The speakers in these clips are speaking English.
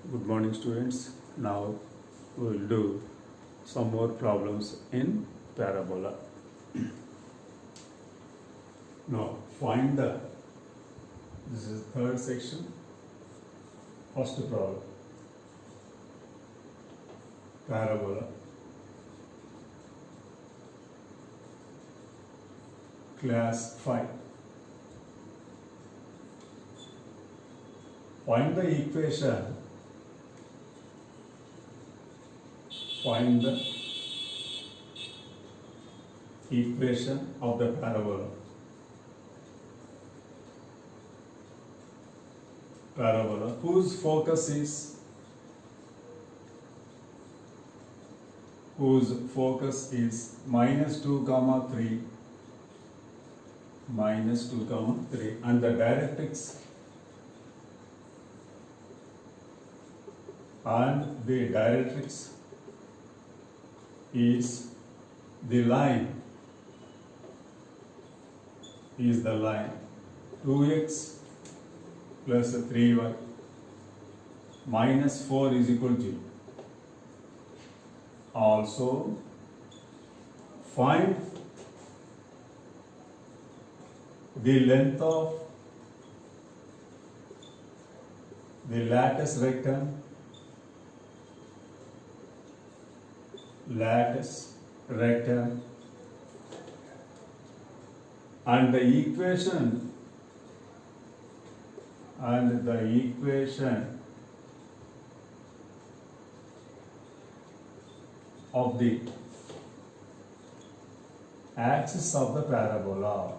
Good morning, students. Now we will do some more problems in parabola. Now find this is third section, first problem, parabola. Class 5. Find the equation. Find the equation of the parabola. Parabola whose focus is -2 comma 3 -2 comma 3 and the directrix is the line 2x plus 3y minus 4 is equal to 0. Also find the length of the lattice rectangle and the equation of the axis of the parabola.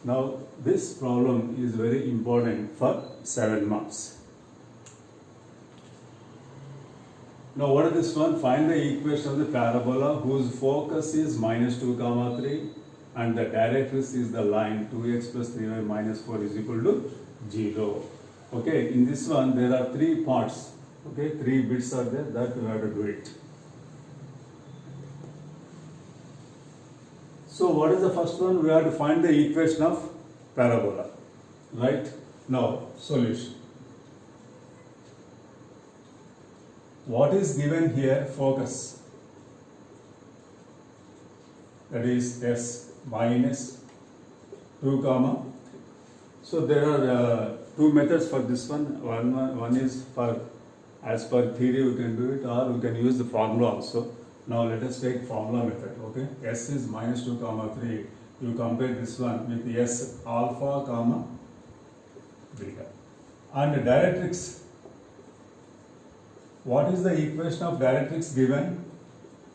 Now this problem is very important for 7 marks. Now what is this one? Find the equation of the parabola whose focus is -2 comma 3 and the directrix is the line 2x plus 3y minus 4 is equal to 0. Okay, in this one there are 3 parts. Okay, 3 bits are there that we have to do it. So what is the first one? We have to find the equation of parabola. Right? Now solution. What is given here? Focus. That is s minus 2 comma. So there are 2 methods for this one. One is for as per theory we can do it, or we can use the formula also. Now let us take formula method. Okay, s is -2 comma 3. You compare this one with s alpha comma beta. And directrix. What is the equation of directrix given?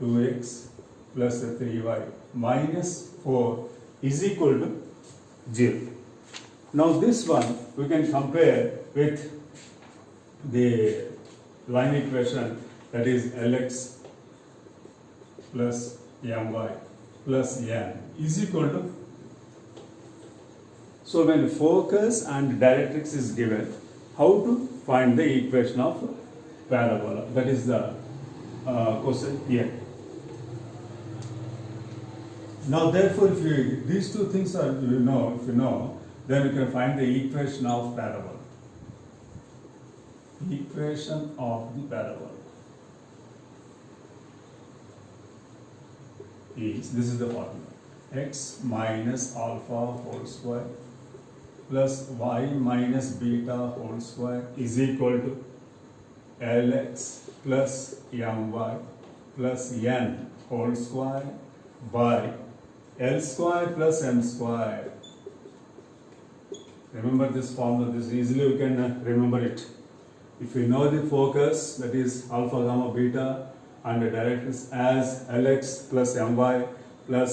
2x plus 3y minus 4 is equal to 0. Now this one we can compare with the line equation, that is Lx plus my plus n is equal to. So when focus and directrix is given, how to find the equation of parabola? That is the question here. Now therefore if these two things are if you know, then you can find the equation of parabola. Equation of the parabola is, this is the formula, x minus alpha whole square plus y minus beta whole square is equal to Lx plus my plus n whole square by L square plus m square. Remember this formula, this easily we can remember it. If we know the focus, that is alpha gamma beta, and the directrix as Lx plus my plus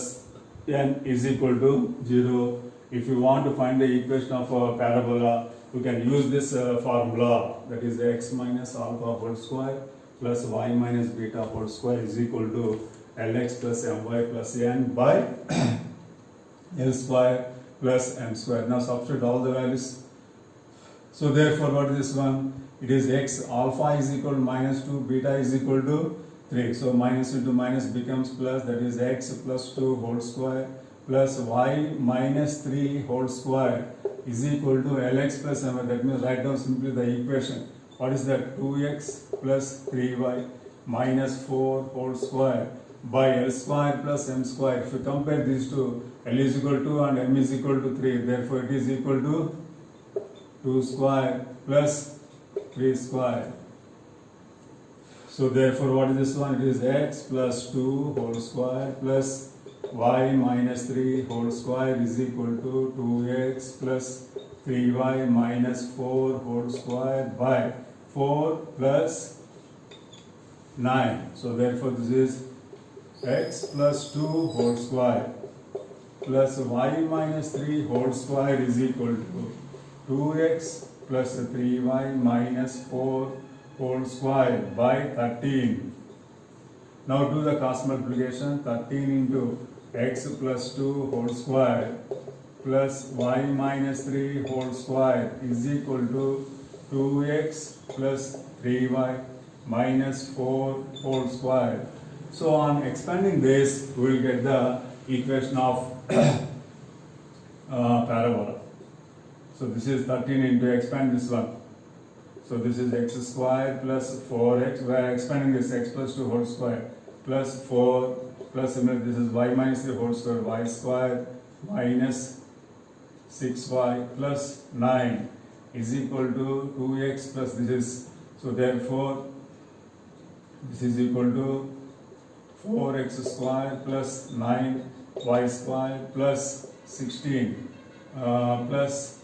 n is equal to 0. If you want to find the equation of a parabola, you can use this formula, that is x minus alpha whole square plus y minus beta whole square is equal to Lx plus my plus n by L square plus m square. Now substitute all the values. So therefore what is this one? It is x alpha is equal to -2, beta is equal to 3. So minus into minus becomes plus, that is x plus 2 whole square plus y minus 3 whole square is equal to Lx plus m. That means write down simply the equation. What is that? 2x plus 3y minus 4 whole square by L square plus m square. If you compare these two, L is equal to and m is equal to 3. Therefore it is equal to 2 square plus 3 square. So therefore what is this one? It is x plus 2 whole square plus y minus 3 whole square is equal to 2x plus 3y minus 4 whole square by 4 plus 9. So therefore this is x plus 2 whole square plus y minus 3 whole square is equal to 2x plus 3y minus 4 whole square by 13. Now do the cross multiplication. 13 into x plus 2 whole square plus y minus 3 whole square is equal to 2x plus 3y minus 4 whole square. So on expanding this, we will get the equation of parabola. So this is 13 into, expand this one. So this is x square plus 4x, we are expanding this x plus 2 whole square plus 4 plus this is y minus 3 whole square, y square minus 6y plus 9 is equal to 2x plus this is, so therefore this is equal to 4x square plus 9y square plus 16 plus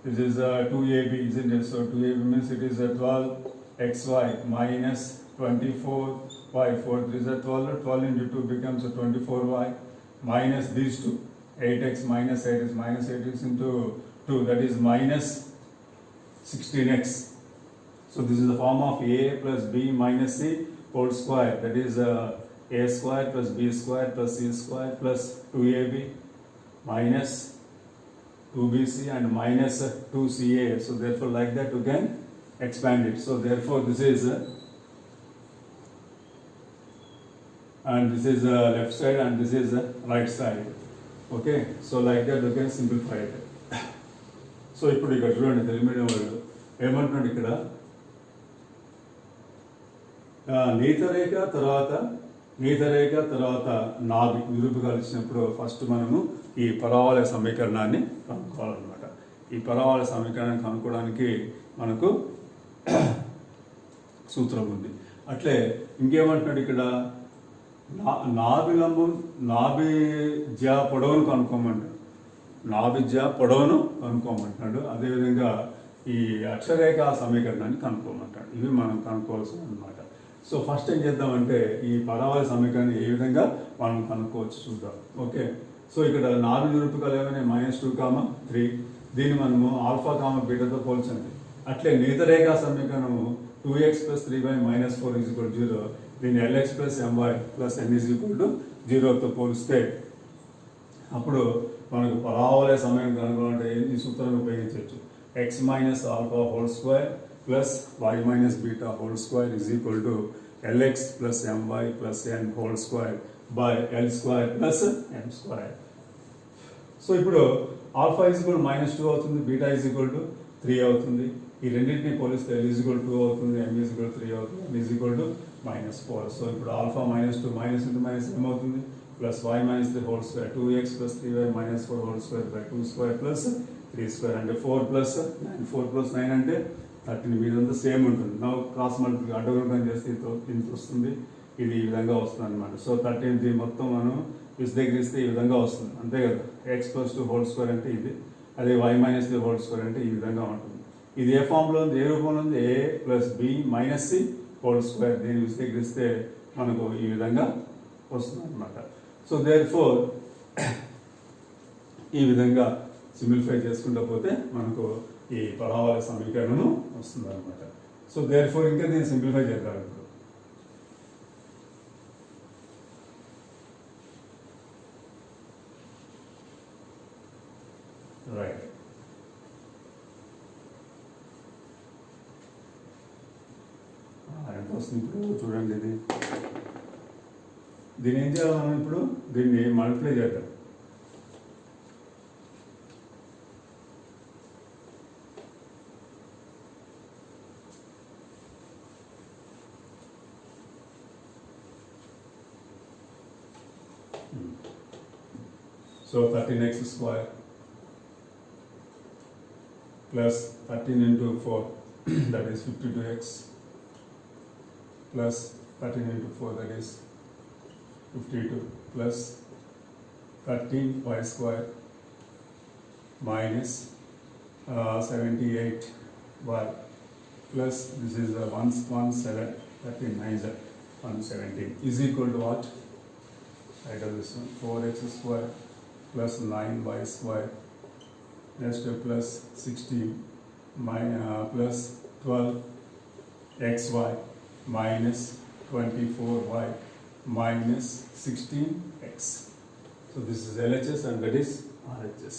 this is 2ab, isn't it? So 2ab means it is 12xy minus 24y, 4 3 is 12, 12 into 2 becomes 24y minus these two, 8x minus 8 is minus 8x into 2, that is minus 16x. So this is the form of a plus b minus c whole square, that is a square plus b square plus c square plus 2ab minus 2bc and minus 2ca. So therefore like that you can expand it. So therefore this is and this is left side and this is right side. Okay, so like that you can simplify it. So ఇప్పుడు ఇక్కడ చూడండి Telugu medium వాళ్ళు ఏమంటున్నాడు ఇక్కడ నీతరేఖ తర్వాత నాభి నిరూపకాలు ఇచ్చినప్పుడు first మనము ఈ పరావలయ సమీకరణాన్ని కనుక్కోవాలన్నమాట. ఈ పరావలయ సమీకరణాన్ని కనుక్కోవడానికి మనకు సూత్రం ఉంది. అట్లే ఇంకేమంటున్నాడు ఇక్కడ నాభిజ్య పొడవును కనుక్కోమంటాడు, నాభిజ్య పొడవును కనుక్కోమంటున్నాడు. అదేవిధంగా ఈ అక్షరేఖ సమీకరణాన్ని కనుక్కోమంటాడు. ఇవి మనం కనుక్కోవాల్సింది అనమాట. సో ఫస్ట్ ఏం చేద్దామంటే ఈ పరావలయ సమీకరణం ఏ విధంగా మనం కనుక్కోవచ్చు చూద్దాం. ఓకే, సో ఇక్కడ 4 నిరూపకాలు ఏమైనా -2, 3, దీన్ని మనము ఆల్ఫా కామ బీటాతో పోల్చండి. అట్లే నీతరేఖ సమీకరణము 2x plus 3y minus 4 is equal to 0, దీన్ని lx plus my plus n is equal to 0తో పోలిస్తే అప్పుడు మనకు పరావలయ సమీకరణం కనుగొనాలంటే ఈ సూత్రాన్ని ఉపయోగించవచ్చు. x minus alpha whole square plus y minus beta whole square is equal to Lx plus My plus N whole square by L square plus M square. So ఇప్పుడు alpha is equal -2 అవుతుంది, beta is equal to 3 అవుతుంది. ఈ రెండింటిని పోలిస్తే L is equal 2 అవుతుంది, M is equal 3 అవుతుంది, N is equal to -4. So ఇప్పుడు alpha -2 minus into minus ఏమవుతుంది plus y minus 3 whole square 2x plus 3y minus 4 whole square by 2 square plus 3 square అంటే 4 plus 9, 4 plus 9 అంటే 13. మీదంతా same ఉంటుంది. నా cross multiplication అడ్డగుణకం చేస్తే ఇంత వస్తుంది, ఇది ఈ విధంగా వస్తుంది అనమాట. సో 13 మొత్తం మనం విశ్లేషిస్తే ఈ విధంగా వస్తుంది, అంతే కదా. x plus 2 whole square అంటే ఇది, అదే y minus 3 whole square అంటే ఈ విధంగా ఉంటుంది. ఇది ఏ ఫామ్లో ఉంది, ఏ రూపంలో ఉంది, a plus b minus c whole square. దీన్ని విశ్లేషిస్తే మనకు ఈ విధంగా వస్తుంది అనమాట. సో దేర్ ఫోర్ ఈ విధంగా సింప్లిఫై చేసుకుంటూ పోతే మనకు ఈ పరావలయ సమీకరణము వస్తుంది అనమాట. సో దేర్ ఫోర్ ఇంకా దీన్ని సింప్లిఫై చేద్దాం ఇప్పుడు. రైట్, ఎంత వస్తుంది ఇప్పుడు చూడండి ఇది. దీన్ని ఏం చేయాలి మనం ఇప్పుడు? దీన్ని మల్టిప్లై చేద్దాం. So 13x square plus 13 into 4 that is 52x plus 13 into 4 that is 52 plus 13y square minus 78y plus this is 117 13 9 117 is equal to what? I got this one 4x square plus 9y square next plus 16 plus 12xy minus 24y minus 16x. So this is LHS and that is RHS.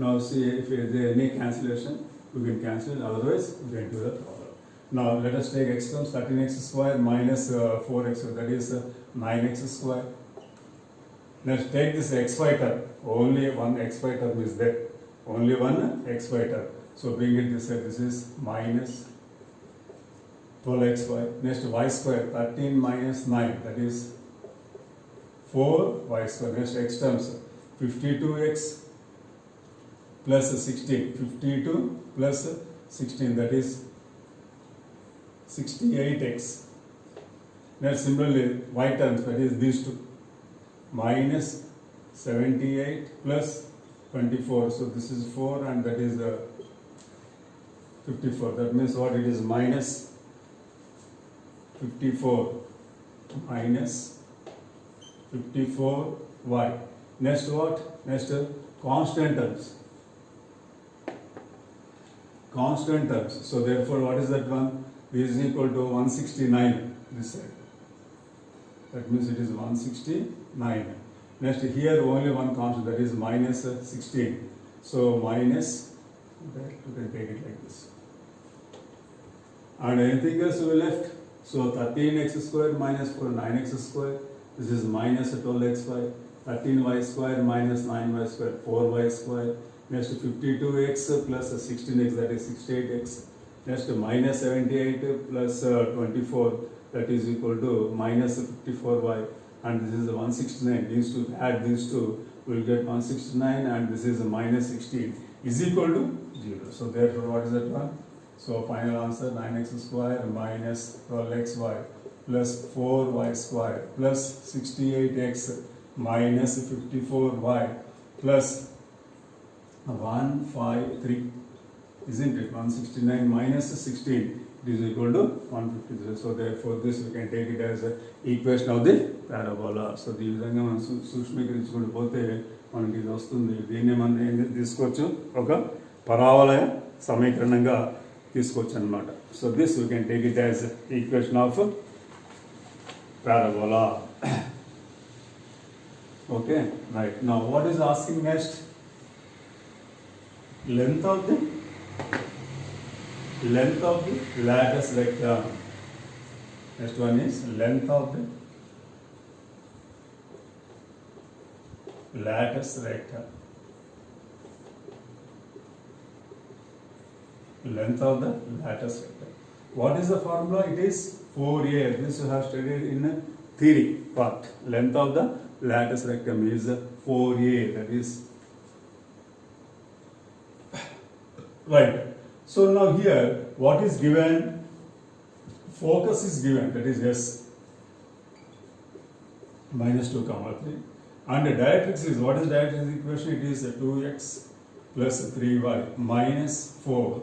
Now see if there is any cancellation we can cancel it, otherwise we can do the problem. Now let us take x comes 13x square minus 4x, that is 9x square. Let's take this xy term. Only one xy term is there. Only one xy term. So bring it this way. This is minus 12xy. Next y square. 13 minus 9. That is 4y square. Next x terms. 52x plus 16. 52 plus 16. That is 68x. Next similarly y terms. That is these two. Minus 78 plus 24, so this is 4 and that is 54. That means what? It is minus 54 minus 54y. Next what? Next constant terms. Constant terms. So therefore what is that one? This is equal to 169 this side. That means it is 169. Next here only one constant, that is minus 16. So minus, okay, you can take it like this. And anything else we left? So 13x square minus 4 9x square. This is minus 12xy. 13y square minus 9y square 4y square. Next 52x plus 16x, that is 68x. Next minus 78 plus 24. That is equal to minus 54y, and this is 169. These two, add these two, we will get 169, and this is minus 16 is equal to 0. So therefore what is that one? So final answer 9x square minus 12xy plus 4y square plus 68x minus 54y plus 153. Isn't it? 169 minus 16 is equal to 153. So therefore this we can take it as a equation of the parabola. So ఈ విధంగా మనం సూక్ష్మీకరించుకుంటూ పోతే మనకి ఇది వస్తుంది. దీన్ని మనం ఏం తీసుకోవచ్చు? ఒక పరావలయ సమీకరణంగా తీసుకోవచ్చు అన్నమాట. So this we can take it as equation of parabola. Okay, right. Now what is asking next? Length of the lattice rectangle. Next one is length of the lattice rectangle. Length of the lattice rectangle. What is the formula? It is 4a. This you have studied in theory part. Length of the lattice rectangle is 4a. That is right. So now here, what is given? Focus is given, that is S minus 2 comma 3. And the directrix is, what is directrix equation? It is 2x plus 3y minus 4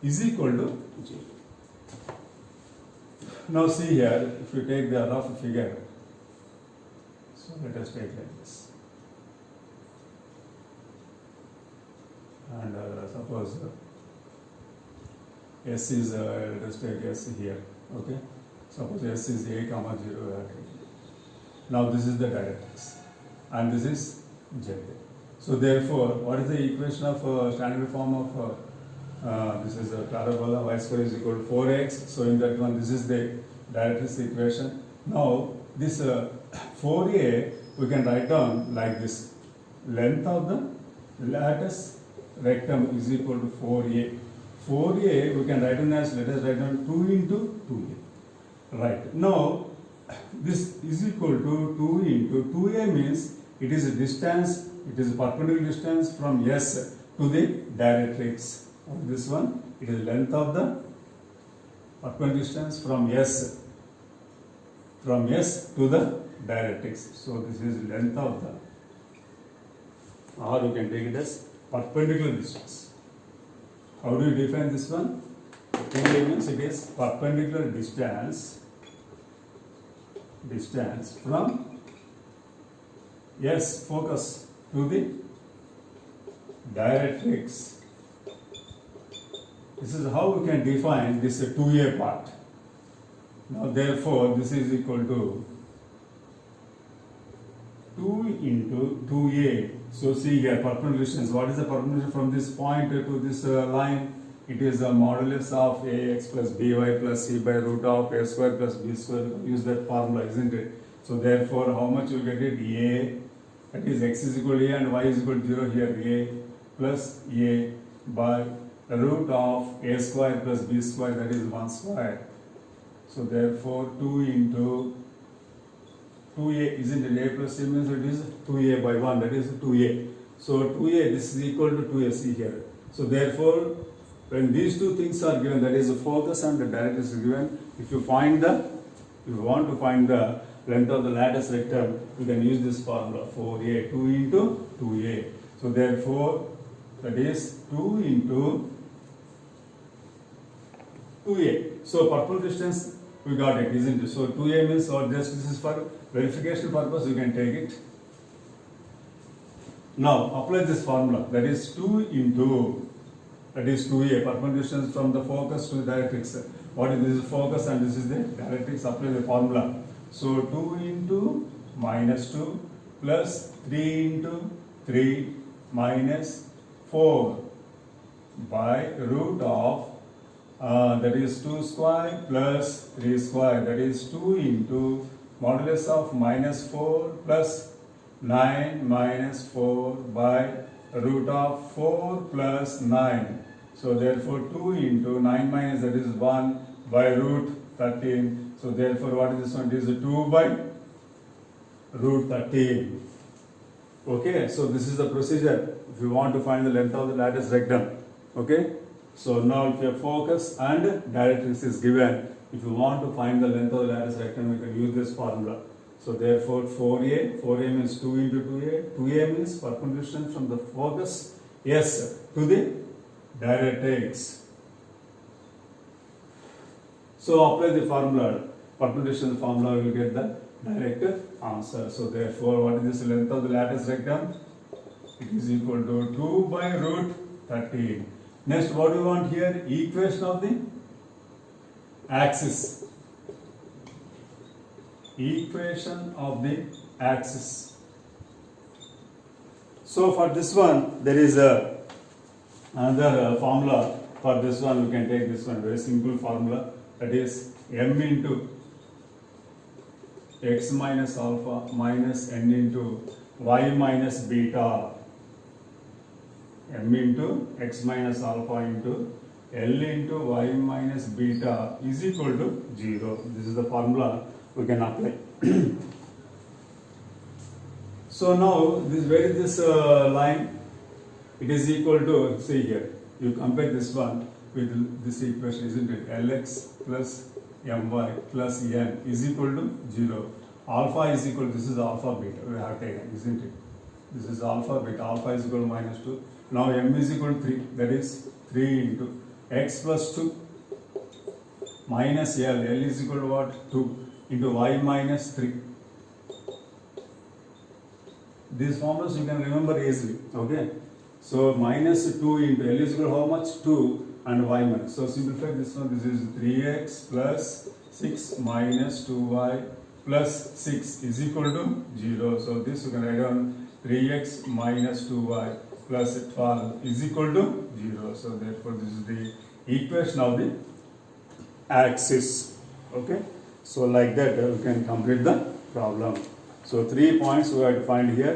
is equal to 0. Now see here, if you take the rough figure, so let us take like this. And suppose S is, let us take S here, okay? Suppose S is a comma 0. Now this is the directrix and this is Z. So therefore, what is the equation of standard form of this is a parabola? Y square is equal to 4x. So in that one, this is the directrix equation. Now this 4a we can write down like this. Length of the lattice rectum is equal to 4a. 4a we can write down as, let us write down 2 into 2a. Right. Now this is equal to 2 into 2a means it is a distance, it is a perpendicular distance from S to the directrix. This one, it is length of the perpendicular distance from S to the directrix. So this is length of the, or you can take it as perpendicular distance. How do you define this one? Perpendicular means it is perpendicular distance from S focus to the directrix. This is how we can define this 2a part. Now therefore this is equal to 2 into 2a. So see here, perpendicular distance. What is the perpendicular from this point to this line? It is a modulus of ax plus by plus c by root of a square plus b square. Use that formula, isn't it? So therefore, how much you get it? A, that is x is equal to a and y is equal to 0 here. A plus a by the root of a square plus b square, that is 1 square. So therefore, 2 into 2a, isn't it? A plus c means it is 2a by 1, that is 2a. So 2a, this is equal to 2a, see here. So therefore, when these two things are given, that is the focus and the directrix is given, if you want to find the length of the lattice rectum, you can use this formula, 4a, 2 into 2a. So therefore, that is 2 into 2a. So perpendicular distance, we got it, isn't it? So 2a means, or just this is for verification purpose, you can take it. Now apply this formula, that is 2 into, that is 2a, perpendicular distance from the focus to the directrix. What is this focus and this is the directrix? Apply the formula. So 2 into minus 2 plus 3 into 3 minus 4 by root of that is 2 square plus 3 square, that is 2 into modulus of minus 4 plus 9 minus 4 by root of 4 plus 9. So therefore 2 into 9 minus, that is 1 by root 13. So therefore what is this one? It is 2 by root 13. Okay, so this is the procedure if you want to find the length of the lattice rectum. Okay, so now if your focus and directrix is given, if you want to find the length of the lattice rectum, we can use this formula. So therefore 4a means 2 into 2a, 2a means perpendicular distance from the focus S to the directrix. So apply the formula, perpendicular distance formula, we will get the direct answer. So therefore what is this length of the lattice rectum? It is equal to 2 by root 13. Next, what do we want here? Equation of the axis. Equation of the axis. So for this one, there is another formula. For this one, we can take this one, very simple formula, that is m into x minus alpha minus n into y minus beta. M into x minus alpha into L into y minus beta is equal to 0. This is the formula we can apply. So now this, where is this line? It is equal to, see here, you compare this one with this equation, isn't it? Lx plus my plus n is equal to 0. Alpha is equal, this is alpha beta we have taken, isn't it? This is alpha beta, alpha is equal to minus 2. Now m is equal to 3, that is 3 into x plus 2 minus L is equal to what? 2 into y minus 3. These formulas you can remember easily, okay? So minus 2 into L is equal to how much? 2 and y minus. So simplify this one, this is 3x plus 6 minus 2y plus 6 is equal to 0. So this you can write down 3x minus 2y plus 12 is equal to 0. So therefore this is the equation of the axis. Okay. So like that we can complete the problem. So 3 points we have to find here.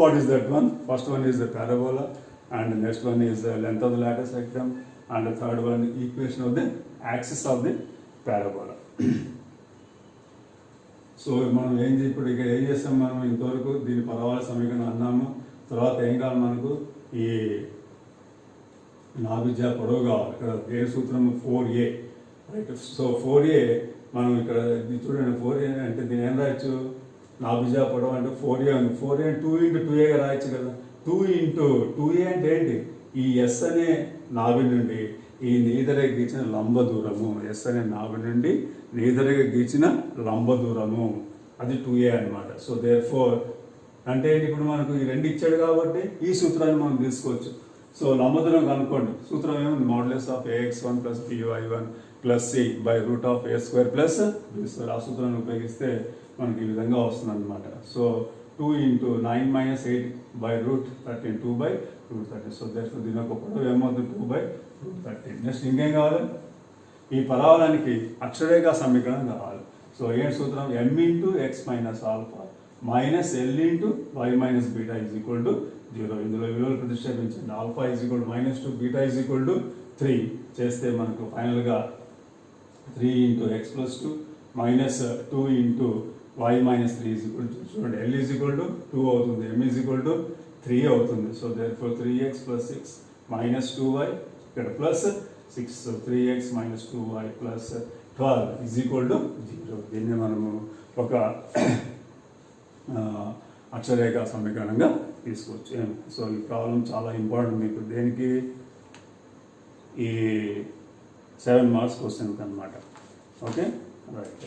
What is that one? First one is the parabola, and the next one is the length of the lattice rectum, and the third one is equation of the axis of the parabola. So మనం ఇప్పుడు ఇక్కడ ఏం చేస్తాం, మనం ఇంతవరకు దీని పరవాల సమీకరణం అన్నాము. తర్వాత ఏం కావాలి మనకు, ఈ నాభిజ్యా పొడవు కావాలి. ఇక్కడ ఏ సూత్రం 4a, రైట్. సో 4a మనం ఇక్కడ చూడండి, 4a అంటే దీని ఏం రాయొచ్చు, నాభిజ్యా పొడవు అంటే 4a ఉంది. 4a 2 into 2a రాయొచ్చు కదా. 2 into 2a అంటే ఏంటి, ఈ ఎస్ అనే నాభి నుండి ఈ నీదరగా గీచిన లంబ దూరము, ఎస్ అనే నాభి నుండి నీదరగా గీచిన లంబ దూరము, అది 2a అనమాట. సో దేర్ ఫోర్ అంటే ఇప్పుడు మనకు ఈ రెండు ఇచ్చాడు కాబట్టి ఈ సూత్రాన్ని మనం తీసుకోవచ్చు. సో లంబ దూరం కనుక్కోండి, సూత్రం ఏముంది, modulus of ax1 plus by1 plus c by root of a² plus b². ఆ సూత్రాన్ని ఉపయోగిస్తే మనకి ఈ విధంగా వస్తుంది అనమాట. So 2 into 9 minus 8 by root 13, 2 by root 13. So therefore దీని యొక్క పొడవు ఏమవుతుంది, 2 by root 13. నెక్స్ట్ ఇంకేం కావాలి, ఈ పరావలానికి అక్షరేఖ సమీకరణం కావాలి. సో ఏంటి సూత్రం, m into x minus alpha minus l into y minus beta is equal to 0. ఇందులో విలువలు ప్రతిక్షేపించండి. Alpha is equal to -2, beta is equal to 3 చేస్తే మనకు ఫైనల్గా 3 into x plus 2 minus 2 into y minus 3 is equal to, చూడండి, l is equal to 2 అవుతుంది, m is equal to 3 అవుతుంది. So therefore 3x plus 6 minus 2y ఇక్కడ plus 6, so 3x minus 2y plus 12 is equal to 0. దీన్ని మనము ఒక అక్షరేఖ సమీకరణంగా తీసుకోవచ్చు. So ఈ problem చాలా ఇంపార్టెంట్ మీకు, దేనికి, ఈ 7 మార్క్స్ క్వశ్చన్ అనమాట. Okay, right.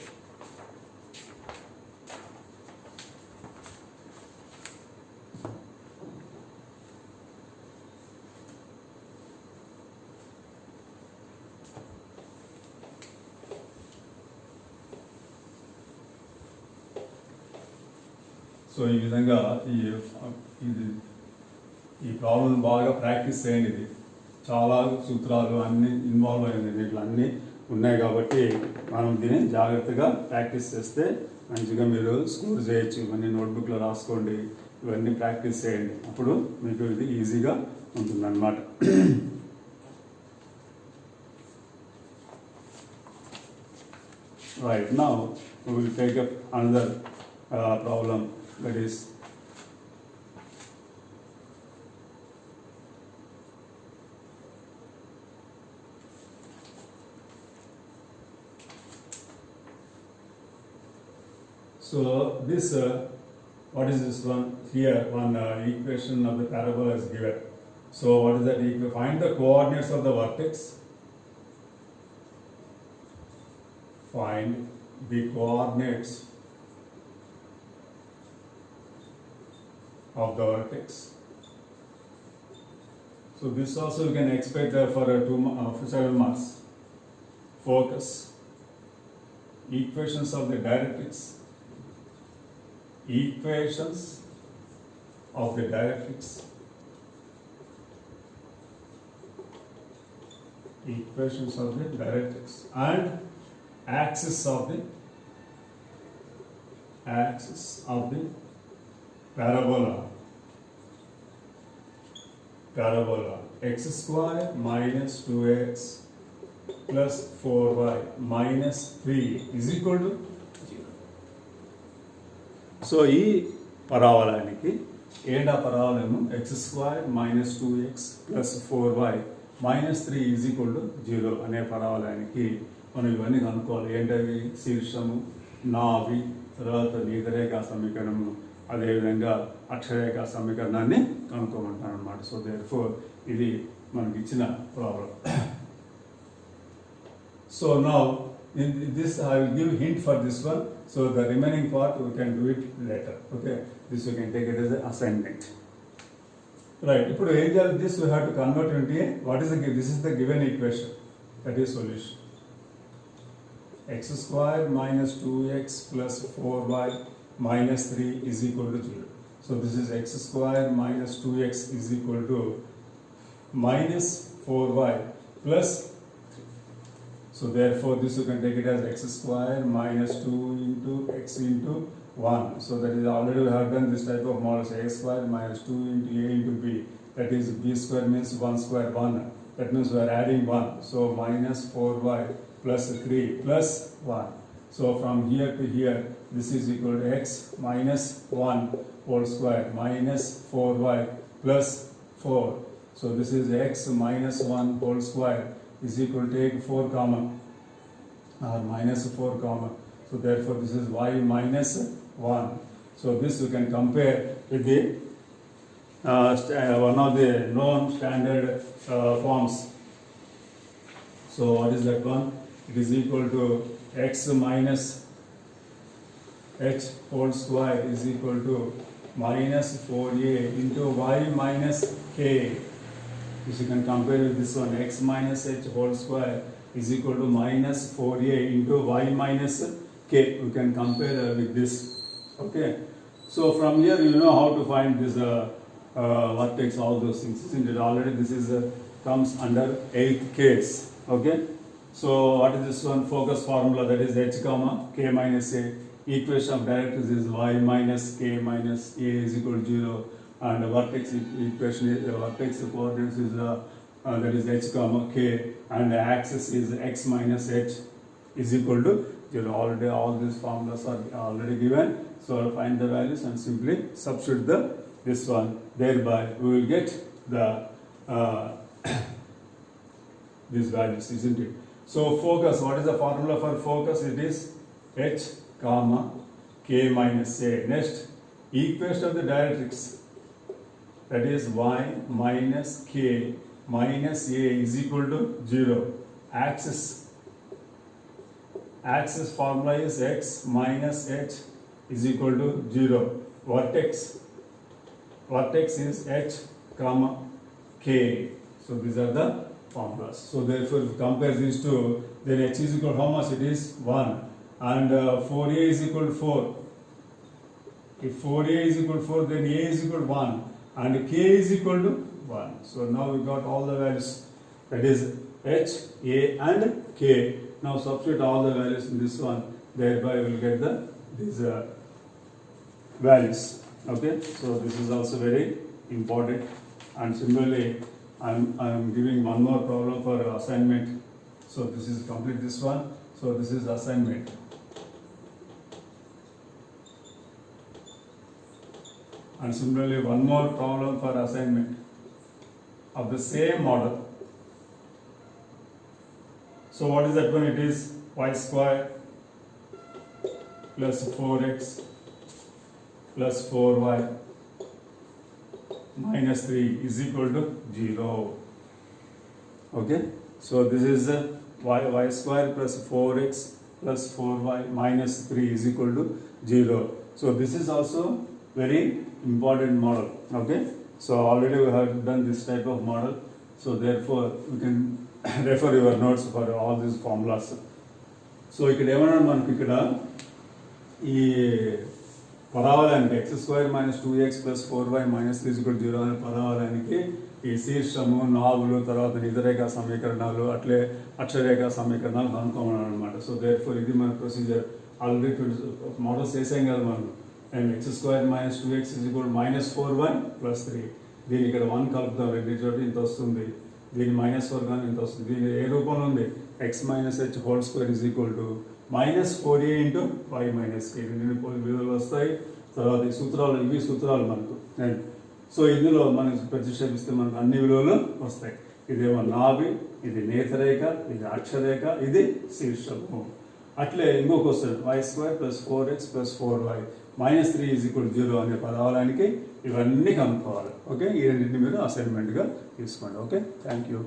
సో ఈ విధంగా ఈ ప్రాబ్లం బాగా ప్రాక్టీస్ చేయండి. ఇది చాలా సూత్రాలు అన్నీ ఇన్వాల్వ్ అయింది, వీటిలో అన్నీ ఉన్నాయి కాబట్టి మనం దీన్ని జాగ్రత్తగా ప్రాక్టీస్ చేస్తే మంచిగా మీరు స్కోర్ చేయొచ్చు. ఇవన్నీ నోట్బుక్లో రాసుకోండి, ఇవన్నీ ప్రాక్టీస్ చేయండి, అప్పుడు మీకు ఇది ఈజీగా ఉంటుందన్నమాట. Right, now we will take up another problem, that is so this what is this one here, one equation of the parabola is given. So what is that equation? Find the coordinates of the vertex. Find the coordinates of the vertex. So this also you can expect for 7 marks. Focus. Equations of the directrix. Equations of the directrix. Equations of the directrix and axis of the parabola. X square minus 2x plus 4y minus 3 is equal to 0. So ఈ పరావలానికి ఏంటి, ఆ పరావలము x square minus 2x plus 4y minus 3 is equal to 0 అనే పరావలానికి మనం ఇవన్నీ కనుక్కోవాలి. ఏంటవి, శీర్షము, నాభి, తర్వాత నీదరేఖ సమీకరణము, అదేవిధంగా అక్షరేఖ సమీకరణాన్ని కనుక్కోమంటాను అనమాట. సో దేర్ఫోర్ ఇది మనకి ఇచ్చిన problem. So now in this I will give hint for this one, so the remaining part we can do it later. Okay, this you can take it as an assignment. Right, ఇప్పుడు ఏం చేయాలి, this we have to convert into a, what is the, this is the given equation, that is solution. X square minus 2x plus 4y minus 3 is equal to 0. So this is x square minus 2x is equal to minus 4y plus 3. So therefore this you can take it as x square minus 2 into x into 1. So that is already we have done this type of models, a square minus 2 into a into b. That is b square means 1 square 1. That means we are adding 1. So minus 4y plus 3 plus 1. So from here to here, this is equal to x minus 1 whole square minus 4y plus 4. So this is x minus 1 whole square is equal to take 4 common or minus 4 common. So therefore this is y minus 1. So this you can compare with the one of the known standard forms. So what is that one? It is equal to x minus h whole square is equal to minus 4a into y minus k. This you can compare with this one, x minus h whole square is equal to minus 4a into y minus k. You can compare with this. Okay. So from here you know how to find this vertex, all those things, isn't it? Already this is comes under 8th case. Okay. So what is this one? Focus formula, that is h comma k minus a. Equation of directrix is y minus k minus a is equal to 0. And the vertex equation is vertex coordinates is that is h comma k, and the axis is x minus h is equal to 0. Already all these formulas are already given. So find the values and simply substitute this one. Thereby we will get the these values, isn't it? So focus, what is the formula for focus? It is h comma k minus a. Next, equation of the directrix, that is y minus k minus a is equal to 0. Axis formula is x minus h is equal to 0. Vertex is h comma k. So these are the formulas. So therefore if you compare these two, then h is equal to how much? It is 1. And 4a is equal to 4. If 4a is equal to 4, then a is equal to 1. And k is equal to 1. So now we got all the values, that is h, a and k. Now substitute all the values in this one, thereby we will get these values. Okay, so this is also very important. And similarly, I'm giving one more problem for assignment. So this is complete this one. So this is assignment. And similarly, one more problem for assignment of the same model. So what is that one? It is y square plus 4x plus 4y minus 3 is equal to 0. Okay. So this is y square plus 4x plus 4y minus 3 is equal to 0. So this is also very important model. Okay. So already we have done this type of model. So therefore we can refer your notes for all these formulas. So ఇక్కడ ఏమన్నా మనకి ఇక్కడ ఈ పదావలానికి x square minus 2x plus 4y minus 3 equal 0 అనే పదావలానికి ఈ శీర్షము, నావులు, తర్వాత నిజరేఖా సమీకరణాలు, అట్లే అక్షరేఖా సమీకరణాలు కనుక్కోమన్నాడు అనమాట. సో దేర్ఫోర్ ఇది మన ప్రొసీజర్. ఆల్రెడీ మోడల్స్ వేసాం కదా మనం. And x square minus 2x is equal minus 4y plus 3. దీని ఇక్కడ 1 కలుపుతాం, రెండు చోట ఇంత వస్తుంది. దీని మైనస్ 4 కానీ ఇంత వస్తుంది. దీని ఏ రూపంలో ఉంది? x minus h whole square is equal to minus 4a into y minus k. రెండు విలువలు వస్తాయి. తర్వాత ఈ సూత్రాలు, ఇవి సూత్రాలు మనకు. సో ఇందులో మనం ప్రతిక్షేపిస్తే మనకు అన్ని విలువలు వస్తాయి. ఇదేమో నాభి, ఇది నేతరేఖ, ఇది అక్షరేఖ, ఇది శీర్షము. అట్లే ఇంకొక వస్తుంది y square plus 4x plus 4y minus 3 is equal 0 అనే పదావలానికి ఇవన్నీ కనుక్కోవాలి. ఓకే, ఈ రెండింటిని మీరు అసైన్మెంట్గా తీసుకోండి. Okay, thank you.